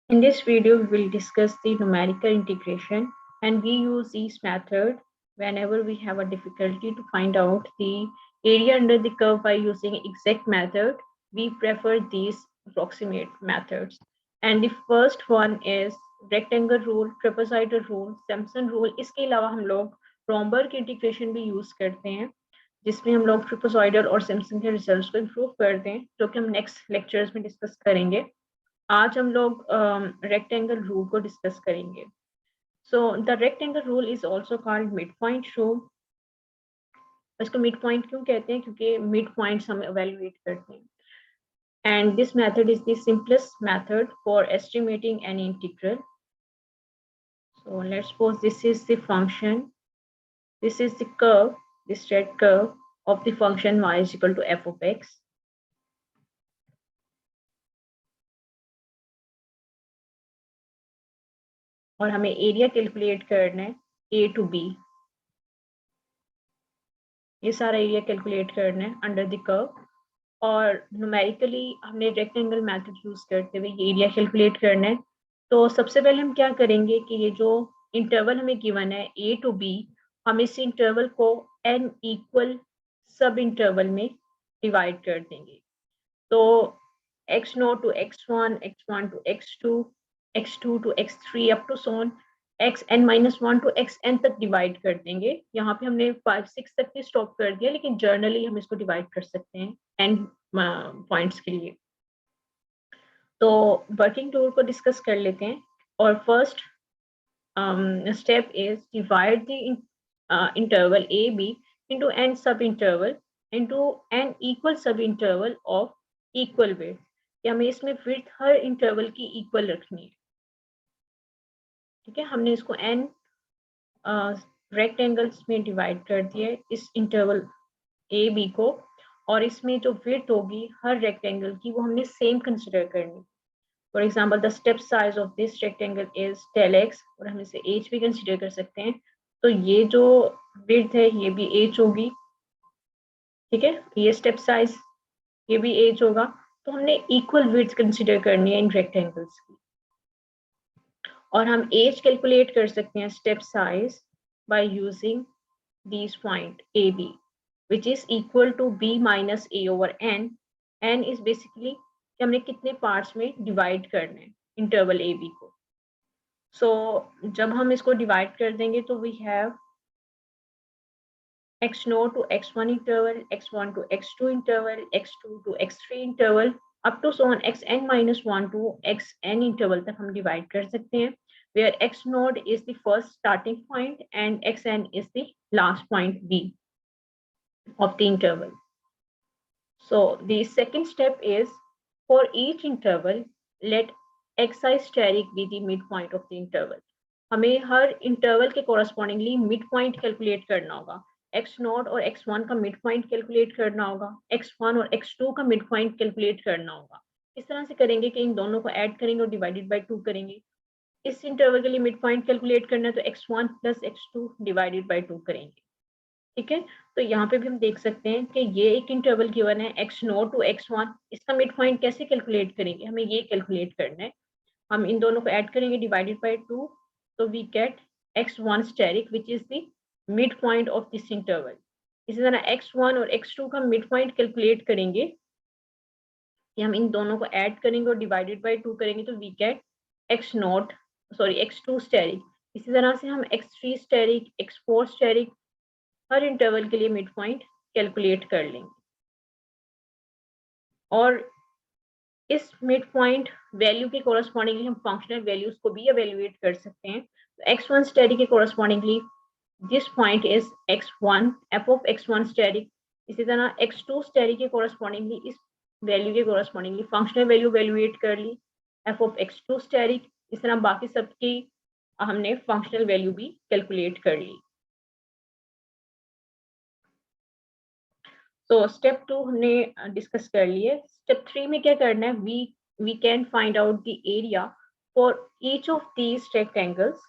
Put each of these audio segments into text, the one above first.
In this video, we will discuss the numerical integration, and we use this method whenever we have a difficulty to find out the area under the curve by using exact method. We prefer these approximate methods. And the first one is rectangle rule, trapezoidal rule, Simpson rule. इसके अलावा हम लोग Romberg integration भी use करते हैं, जिसमें हम लोग ट्रिपेजॉइडल और सिम्पसन के रिजल्ट्स को इम्प्रूव करते हैं, जो कि हम नेक्स्ट लेक्चर्स में डिस्कस करेंगे। आज हम लोग रेक्टेंगल रूल को डिस्कस करेंगे। So the rectangle rule is also called mid point rule. इसको मिड पॉइंट क्यों कहते हैं? क्योंकि मिड पॉइंट्स हम एवेल्युएट करते हैं। And this method is the simplest method for estimating an integral. So let's suppose this is the function, this is the curve, the straight curve of the function y is equal to f of x. और हमें area calculate करना है ए to be. ये सारा area calculate करना है under the curve, और numerically हमने रेक्टेंगल मेथड यूज करते हुए ये एरिया कैलकुलेट करना है। तो सबसे पहले हम क्या करेंगे कि ये जो इंटरवल हमें गिवन है ए टू बी, हम इस इंटरवल को एन इक्वल सब इंटरवल में डिवाइड कर देंगे। तो x0 to x1, x1 to x2, x2 to x3 up to सोन xn-1 to xn तक डिवाइड कर देंगे। यहाँ पे हमने 5, 6 तक भी स्टॉप कर दिया, लेकिन जर्नली हम इसको डिवाइड कर सकते हैं n पॉइंट्स के लिए। तो वर्किंग टूल को डिस्कस कर लेते हैं। और first step is divide the interval A B into n sub interval into n equal sub interval of equal width, या हमें इसमें विड्थ हर इंटरवल की इक्वल रखनी है। ठीक है, हमने इसको n रेक्टेंगल्स में डिवाइड कर दिया है इस इंटरवल ए बी को, और इसमें जो विड्थ होगी हर रेक्टेंगल की वो हमने सेम कंसिडर करनी। For example the step size of this rectangle is 10x, और हम इसे h भी कंसिडर कर सकते हैं। तो ये जो विड्थ है ये भी h होगी। ठीक है, ये स्टेप साइज, ये भी h होगा। तो हमने इक्वल विड्थ कंसिडर करनी है इन रेक्टेंगल्स की, और हम एज कैलकुलेट कर सकते हैं step size by using this point A B, which is equal to b minus a over n। n is basically कि हमने कितने पार्ट्स में डिवाइड करना है इंटरवल ए बी को। सो जब हम इसको डिवाइड कर देंगे तो we have x0 to x1 interval, x1 to x2 interval, x2 to x3 interval, up to so on xn-1 to xn interval तक हम डिवाइड कर सकते हैं, where x node is the first starting point and xn is the last point b of the interval. So the second step is, for each interval let xi steric be the midpoint of the interval. हमें हर interval के correspondingly mid point calculate करना होगा। x0 और x1 का mid point calculate करना होगा, x1 और x2 का मिड पॉइंट कैलकुलेट करना होगा। इस तरह से करेंगे कि इन दोनों को ऐड करेंगे और डिवाइडेड बाय 2 करेंगे। इस इंटरवल के लिए मिड पॉइंट कैलकुलेट करना है तो x1 plus x2 divided by 2 करेंगे। ठीक है, तो यहाँ पे भी हम देख सकते हैं कि ये एक इंटरवल गिवन है x0 to x1, इसका मिड पॉइंट कैसे कैलकुलेट करेंगे? हमें ये कैलकुलेट करना है। हम इन दोनों को ऐड करेंगे डिवाइडेड बाय 2, तो we get x1 steric which is the midpoint of this interval. इसी तरह x1 और x2 का मिड पॉइंट कैलकुलेट करेंगे कि हम इन दोनों को ऐड करेंगे और डिवाइडेड बाय 2 करेंगे, तो वी गेट x2 steric। इसी तरह से हम x3 steric, x4 steric हर इंटरवल के लिए मिड पॉइंट कैलकुलेट कर लेंगे, और इस मिड पॉइंट वैल्यू के कोरस्पॉन्डिंगली हम फंक्शनल वैल्यूज को भी एवेल्युएट कर सकते हैं। तो x1 स्टेरिक के correspondingly this point is x1 f of x1 asterisk. इसी तरह x2 स्टेरिक के कोरस्पॉन्डिंगली इस वैल्यू के कोरस्पॉन्डिंगली फंक्शनल वैल्यू एवेल्युएट कर ली f of x2 स्टेरिक। इस तरह बाकी सबकी हमने फंक्शनल वैल्यू भी कैलकुलेट कर ली। तो स्टेप 2 हमने डिस्कस कर लिए। स्टेप 3 में क्या करना है? We can find out the area for each of these rectangles.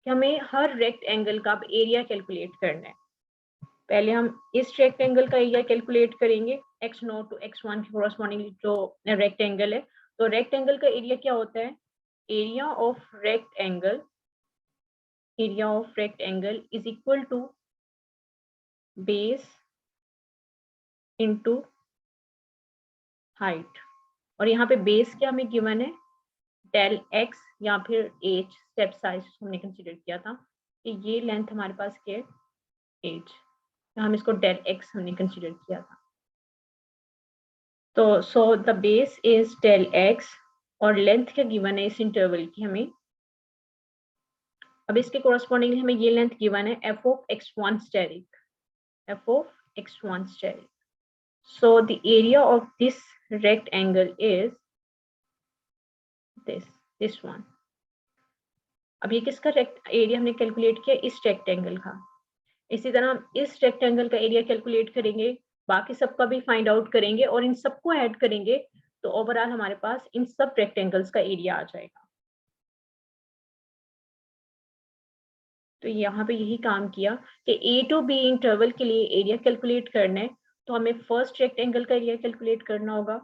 हमें हर रेक्टेंगल का एरिया कैलकुलेट करना है। पहले हम इस रेक्टेंगल का एरिया कैलकुलेट करेंगे x0 to x1 के कोरस्पॉन्डिंगली जो रेक्टेंगल है। तो रेक्टेंगल का एरिया क्या होता है? area of rectangle is equal to base into height, और यहाँ पे बेस क्या हमें गिवन है, डेल एक्स या फिर एच, स्टेप साइज हमने कंसीडर किया था कि ये लेंथ हमारे पास क्या है, एच, तो हम इसको डेल एक्स हमने कंसीडर किया था। तो so the base is del x और लेंथ क्या गिवन है इस इंटरवल की हमें। अब इसके कोरस्पॉन्डिंगली हमें ये लेंथ गिवन है F of x1 asterisk, F of x1 asterisk. So the area of this rectangle is this one. अब ये किसका एरिया हमने कैलकुलेट किया, इस रेक्टेंगल का। इसी तरह हम इस रेक्टेंगल का एरिया कैलकुलेट करेंगे, बाकी सबका भी फाइंड आउट करेंगे और इन सबको ऐड करेंगे तो ओवरऑल हमारे पास इन सब रेक्टेंगल्स का एरिया आ जाएगा। तो यहाँ पे यही काम किया कि ए टू बी इंटरवल के लिए एरिया कैलकुलेट करना है, तो हमें फर्स्ट रेक्टेंगल का एरिया कैलकुलेट करना होगा,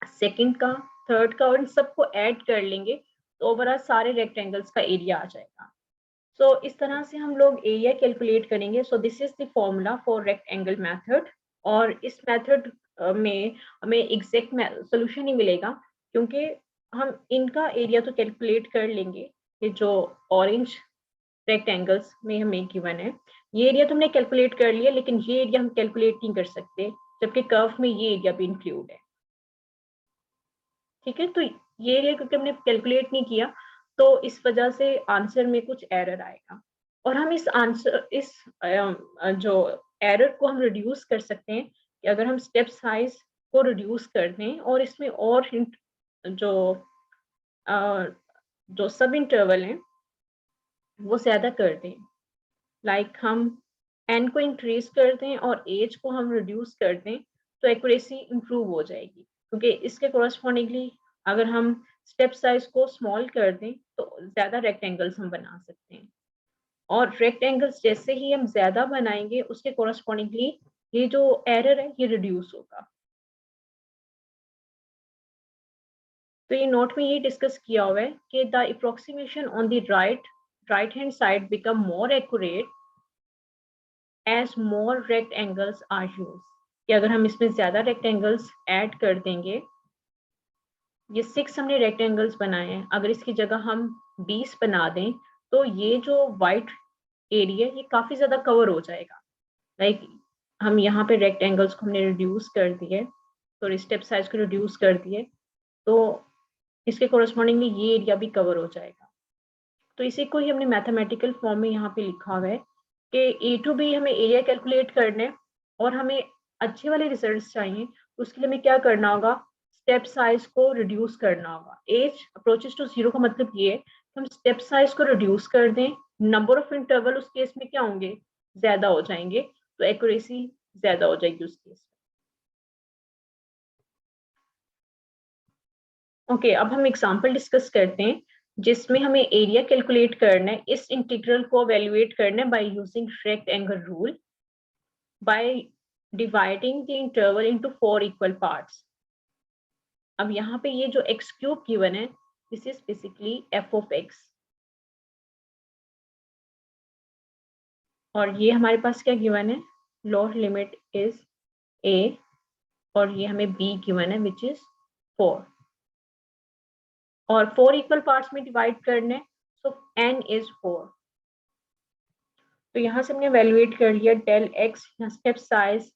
सेकंड का, थर्ड का, और इन सबको ऐड कर लेंगे तो ओवरऑल सारे रेक्टेंगल्स का एरिया आ जाएगा। सो इस तरह से हम लोग एरिया कैलकुलेट करेंगे। So this is the formula for rectangle method, और इस मेथड में हमें एग्जैक्ट सोल्यूशन ही मिलेगा क्योंकि हम इनका एरिया तो कैलकुलेट कर लेंगे, ये जो ऑरेंज रेक्टेंगल्स में हमें गिवन है ये एरिया तो हमने कैलकुलेट कर लिया, लेकिन ये एरिया हम कैलकुलेट नहीं कर सकते जबकि कर्व में ये एरिया भी इंक्लूड है। ठीक है, तो ये एरिया क्योंकि हमने कैलकुलेट नहीं किया तो इस वजह से आंसर में कुछ एरर आएगा, और हम इस आंसर इस जो एरर को हम रिड्यूस कर सकते हैं कि अगर हम स्टेप साइज को रिड्यूस कर दें और इसमें और जो सब इंटरवल हैं वो ज्यादा कर दें, लाइक हम एन को इंक्रीज कर दें और एज को हम रिड्यूस कर दें तो एक्यूरेसी इंप्रूव हो जाएगी, क्योंकि इसके कोरस्पॉन्डिंगली अगर हम स्टेप साइज को स्मॉल कर दें तो ज्यादा रेक्टेंगल्स हम बना सकते हैं, और रेक्टेंगल्स जैसे ही हम ज्यादा बनाएंगे उसके कोरस्पॉन्डिंगली ये जो एरर है ये रिड्यूस होगा। तो ये नोट में ये डिस्कस किया हुआ है कि the approximation on the right hand side become more accurate as more rectangles are use, कि अगर हम इसमें ज्यादा रेक्टेंगल्स ऐड कर देंगे, ये 6 हमने रेक्टेंगल्स बनाए हैं, अगर इसकी जगह हम 20 बना दें तो ये जो वाइट एरिया ये काफी ज्यादा कवर हो जाएगा। लाइक हम यहाँ पे रेक्टेंगल्स को हमने रिड्यूस कर दिए, तो स्टेप साइज को रिड्यूस कर दिए, तो इसके कोरस्पॉन्डिंगली ये एरिया भी कवर हो जाएगा। तो इसी को ही हमने मैथमेटिकल फॉर्म में यहाँ पे लिखा हुआ है कि ए टू बी हमें एरिया कैलकुलेट करना है और हमें अच्छे वाले रिजल्ट्स चाहिए, तो उसके लिए हमें क्या करना होगा, स्टेप साइज को रिड्यूस करना होगा। एज अप्रोचेस टू जीरो का मतलब ये है कि हम स्टेप साइज को रिड्यूस कर दें, नंबर ऑफ इंटरवल उस केस में क्या होंगे, ज्यादा हो जाएंगे, तो एक्यूरेसी ज्यादा हो जाएगी उस केस में। ओके, अब हम एग्जांपल डिस्कस करते हैं जिसमें हमें एरिया कैलकुलेट करना है, इस इंटीग्रल को एवेल्युएट करना है by using rectangle rule by dividing the interval into 4 equal parts. अब यहाँ पे ये जो एक्स क्यूब गिवन है this is basically F of x, और ये हमारे पास क्या गिवन है, लोअर लिमिट इज ए, और ये हमें बी गिवन है विच इज 4, और 4 इक्वल पार्ट्स में डिवाइड करने, सो n इज 4। तो यहाँ से हमने एवेल्युएट कर लिया डेल एक्स, यहाँ स्टेप साइज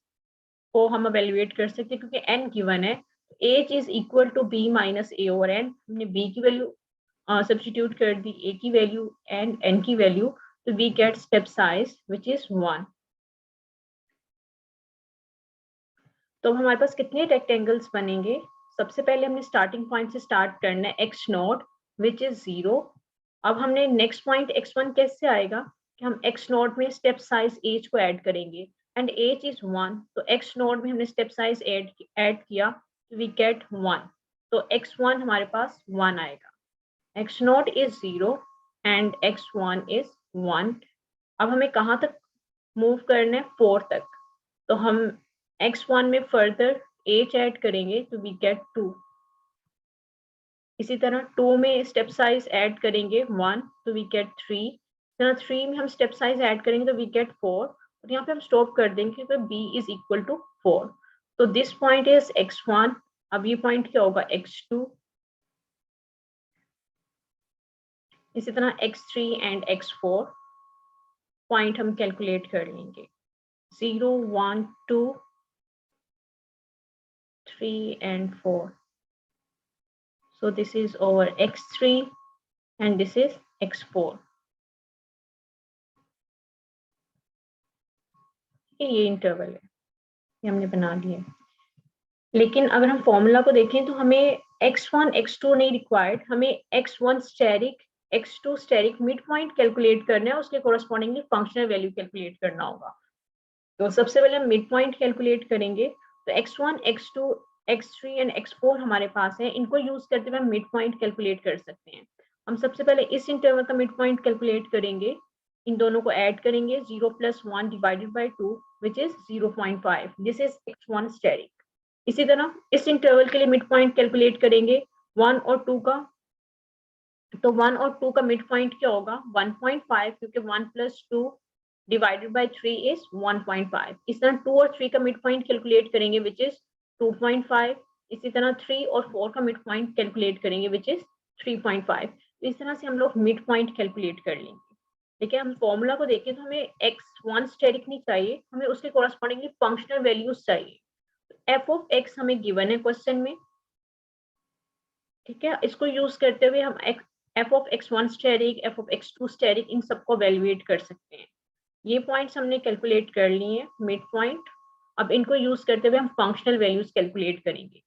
को हम एवेल्युएट कर सकते हैं क्योंकि n गिवन है, H is equal to B minus A over N, हमने b की वैल्यू सब्स्टिट्यूट कर दी, a की वैल्यू एंड n की वैल्यू, तो we get step size which is 1। तो हमारे पास कितने रेक्टेंगल्स बनेंगे, सबसे पहले हमने स्टार्टिंग पॉइंट से स्टार्ट करना है एक्स नॉट विच इज 0। अब हमने नेक्स्ट पॉइंट x1 कैसे आएगा कि हम x नॉट में स्टेप साइज एच को ऐड करेंगे एंड एच इज 1, तो x नॉट में हमने स्टेप साइज ऐड किया तो वी गेट 1, तो x1 हमारे पास 1 आएगा, x not is 0 and x1 is 1। अब हमें कहाँ तक मूव करना है, 4 तक, तो हम x1 में फर्दर h ऐड करेंगे तो वी गेट 2, इसी तरह 2 में स्टेप साइज ऐड करेंगे 1 तो वी गेट 3। तरह 3 में हम स्टेप साइज ऐड करेंगे तो वी गेट 4 और यहाँ पे हम स्टॉप कर देंगे तो b इज इक्वल टू 4। तो दिस पॉइंट इज x1। अब ये पॉइंट क्या होगा x2। इसी तरह x3 एंड x4 पॉइंट हम कैलकुलेट कर लेंगे 0 1 2 3 and 4. So this is over x3 and this is x4. ये इंटरवल है, ये हमने बना लिया। लेकिन अगर हम फॉर्मूला को देखें तो हमें x1 x2 नहीं रिक्वायर्ड, हमें x1 asterisk x2 asterisk mid point calculate करना है, उसके कोरस्पॉन्डिंगली फंक्शनल वैल्यू कैलकुलेट करना होगा। तो सबसे पहले हम मिड पॉइंट कैलकुलेट करेंगे। तो x1 x2 x3 and x4 हमारे पास है, इनको यूज करते हुए हम मिड पॉइंट कैलकुलेट कर सकते हैं। हम सबसे पहले इस इंटरवल का मिड पॉइंट कैलकुलेट करेंगे, इन दोनों को ऐड करेंगे 0 + 1 divided by 2 which is 0.5। This is x1 asterisk. इसी तरह इस इंटरवल के लिए मिड पॉइंट कैलकुलेट करेंगे 1 और 2 का। तो 1 और 2 का मिड पॉइंट क्या होगा 1.5, क्योंकि 1 + 2 divided by 3 is 1.5। इस तरह 2 और 3 का मिड पॉइंट कैलकुलेट करेंगे विच इज 2.5। इसी तरह 3 और 4 का मिड पॉइंट कैलकुलेट करेंगे विच इज 3.5। इस तरह से हम लोग मिड पॉइंट कैलकुलेट कर लेंगे। लेकिन हम फॉर्मूला को देखें तो हमें x1 स्टेरिक नहीं चाहिए, हमें उसके कोरस्पॉन्डिंगली फंक्शनल वैल्यूज चाहिए। f ऑफ x हमें गिवन है क्वेश्चन में, ठीक है। इसको यूज करते हुए हम f of x1 asterisk, f of x2 asterisk, इन सबको वैल्यूएट कर सकते हैं। ये पॉइंट्स हमने कैलकुलेट कर लिए हैं मिड पॉइंट। अब इनको यूज करते हुए हम फंक्शनल वैल्यूज कैलकुलेट करेंगे।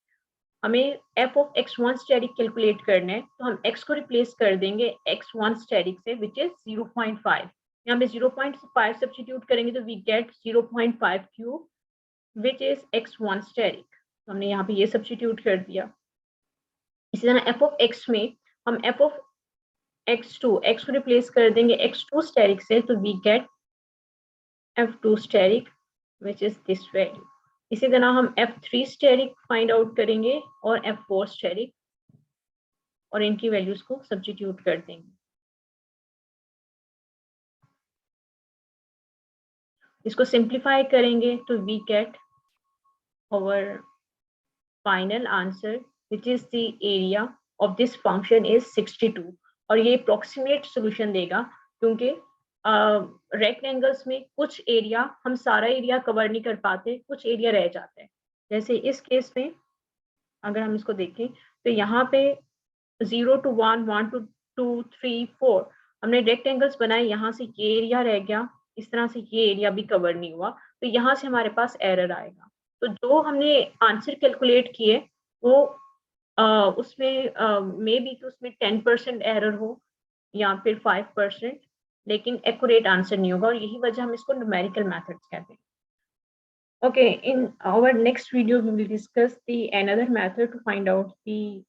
हमें f of x1 steric calculate करना है, तो हम x को रिप्लेस कर देंगे x1 स्टेरिक से विच इज 0.5। यहाँ पे 0.5 सब्स्टिट्यूट करेंगे तो we get 0.5 cube which is x1 asterisk. तो हमने यहाँ पे ये सब्स्टिट्यूट कर दिया। इसी तरह f ऑफ x में हम f ऑफ x2 x को रिप्लेस कर देंगे x2 स्टेरिक से, तो we get f2 asterisk which is this value। इसी तरह हम f3 स्टेरिक फाइंड आउट करेंगे और f4 स्टेरिक, और इनकी वैल्यूज को सब्स्टिट्यूट कर देंगे। इसको सिंप्लीफाई करेंगे तो we get our final answer which is the area of this function is 62। और ये अप्रोक्सीमेट सोल्यूशन देगा, क्योंकि रेक्टेंगल्स में कुछ एरिया हम सारा एरिया कवर नहीं कर पाते, कुछ एरिया रह जाता है। जैसे इस केस में अगर हम इसको देखें तो यहाँ पे 0 to 1 1 to 2 3 4 हमने रेक्टेंगल्स बनाए, यहाँ से ये एरिया रह गया, इस तरह से ये एरिया भी कवर नहीं हुआ, तो यहाँ से हमारे पास एरर आएगा। तो जो हमने आंसर कैलकुलेट किए वो उसमें मे बी तो उसमें 10% एरर हो या फिर 5%, लेकिन एक्यूरेट आंसर नहीं होगा, और यही वजह हम इसको न्यूमेरिकल मेथड्स कहते हैं। Okay, in our next video we will discuss the another method to find out the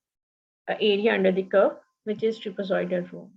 area under the curve, which is trapezoidal rule.